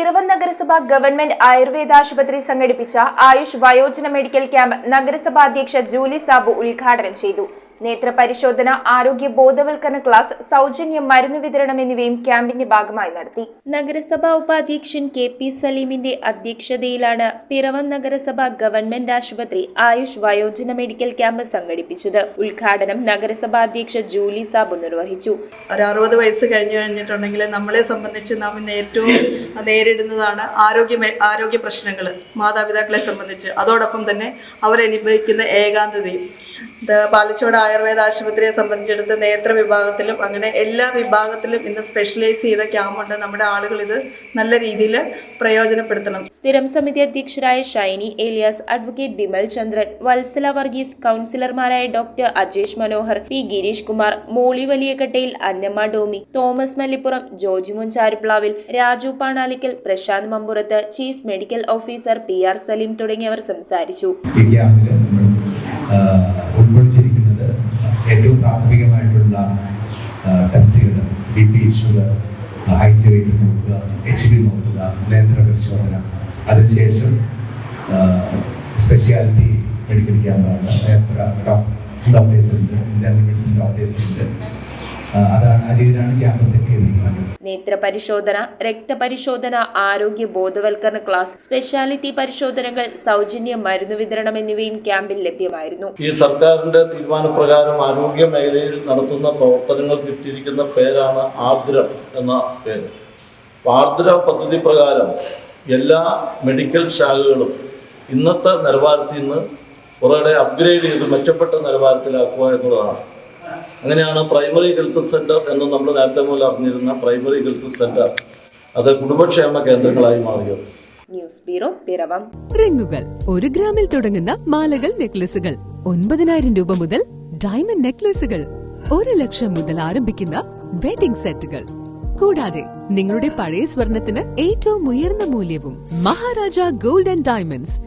പിറവം നഗരസഭ ഗവൺമെന്റ് ആയുർവേദ ആശുപത്രി സംഘടിപ്പിച്ച ആയുഷ് വയോജന മെഡിക്കൽ ക്യാമ്പ് നഗരസഭാ അധ്യക്ഷ ജൂലി സാബു ഉദ്ഘാടനം ചെയ്തു. നേത്രപരിശോധന, ആരോഗ്യ ബോധവൽക്കരണ ക്ലാസ്, സൗജന്യ മരുന്ന് വിതരണം എന്നിവയും ക്യാമ്പിന്റെ ഭാഗമായി നടത്തി. നഗരസഭാ ഉപാധ്യക്ഷൻ കെ.പി. സലീമിന്റെ അധ്യക്ഷതയിലാണ് പിറവം നഗരസഭ ഗവൺമെന്റ് ആശുപത്രി ആയുഷ് വയോജന മെഡിക്കൽ ക്യാമ്പ് സംഘടിപ്പിച്ചത്. ഉദ്ഘാടനം നഗരസഭാ അധ്യക്ഷ ജൂലി സാബു നിർവഹിച്ചു. 60 വയസ്സ് കഴിഞ്ഞിട്ടുണ്ടെങ്കിൽ നമ്മളെ സംബന്ധിച്ച് നാം ഏറ്റവും നേരിടുന്നതാണ് ആരോഗ്യ പ്രശ്നങ്ങൾ, മാതാപിതാക്കളെ സംബന്ധിച്ച്. അതോടൊപ്പം തന്നെ അവരനുഭവിക്കുന്ന ഏകാന്തതയും. പാലച്ചോട് ആയുർവേദ ആശുപത്രിയെ സംബന്ധിച്ചിടത്ത് നേത്ര വിഭാഗത്തിലും അങ്ങനെ എല്ലാ വിഭാഗത്തിലും ഇന്ന് സ്പെഷ്യലൈസ് ചെയ്ത ക്യാമ്പുണ്ട്. നമ്മുടെ ആളുകൾ ഇത് നല്ല രീതിയിൽ പ്രയോജനപ്പെടുത്തണം. സ്ഥിരം സമിതി അധ്യക്ഷരായ ഷൈനി ഏലിയാസ്, അഡ്വക്കേറ്റ് ബിമൽ ചന്ദ്രൻ, വത്സല വർഗീസ്, കൗൺസിലർമാരായ doctor Ajesh Manohar, P Girish Kumar, Molly Valiyakattayil, Annamma Domi, Thomas Mallippuram, Joji Muncharuplavil, Raju Panalickal, Prashanth Mampurath, chief medical officer PR Saleem തുടങ്ങിയവർ സംസാരിച്ചു. ഉൾക്കൊള്ളിച്ചിരിക്കുന്നത് ഏറ്റവും പ്രാഥമികമായിട്ടുള്ള ടെസ്റ്റുകൾ, BP, ഷുഗർ, ഹൈറ്റ്, വെയിറ്റ് നോക്കുക, HB നോക്കുക, നേത്ര പരിശോധന. അതിനുശേഷം സ്പെഷ്യാലിറ്റി മെഡിക്കൽ ക്യാമ്പാണ്. ഡോക്ടേഴ്സ് ഉണ്ട്, ജനറൽ മെഡിസിൻ ഡോക്ടേഴ്സ് ഉണ്ട്. അതിനാണ് ക്യാമ്പ് സെറ്റ് ചെയ്തിരിക്കുന്നത്. നേത്രപരിശോധന, രക്തപരിശോധന, ആരോഗ്യ ബോധവൽക്കരണ ക്ലാസ്, സ്പെഷ്യാലിറ്റി പരിശോധനകൾ, സൗജന്യ മരുന്ന് വിതരണം എന്നിവയും ക്യാമ്പിൽ ലഭ്യമായിരുന്നു. ഈ സർക്കാരിന്റെ തീരുമാനപ്രകാരം ആരോഗ്യ മേഖലയിൽ നടത്തുന്ന പ്രവർത്തനങ്ങൾക്ക് കിട്ടിയിരിക്കുന്ന പേരാണ് ആർദ്രം എന്ന പേര്. ആർദ്ര പദ്ധതി പ്രകാരം എല്ലാ മെഡിക്കൽ ശാഖകളും ഇന്നത്തെ നിലവാരത്തിൽ നിന്ന് കുറേ അപ്ഗ്രേഡ് ചെയ്ത് മെച്ചപ്പെട്ട നിലവാരത്തിലാക്കുക എന്നുള്ളതാണ്. അങ്ങനെയാണ് പ്രൈമറി ഹെൽത്ത് സെന്റർ എന്ന് നമ്മൾ നേരത്തെ മുതൽ അറിഞ്ഞിരുന്ന പ്രൈമറി ഹെൽത്ത് സെന്റർ അത് കുടുംബക്ഷേമ കേന്ദ്രങ്ങളായി മാറിയത്. News bureau, Piravom. റിങ്ങുകൾ 1 ഗ്രാമിൽ തുടങ്ങുന്ന മാലകൾ, നെക്ലസുകൾ 9,000 രൂപ മുതൽ ഡയമണ്ട് നെക്ലസുകൾ 1 ലക്ഷം മുതൽ ആരംഭിക്കുന്ന വെഡിംഗ് സെറ്റുകൾ. കൂടാതെ നിങ്ങളുടെ പഴയ സ്വർണത്തിന് ഏറ്റവും ഉയർന്ന മൂല്യവും. Maharaja gold and diamonds,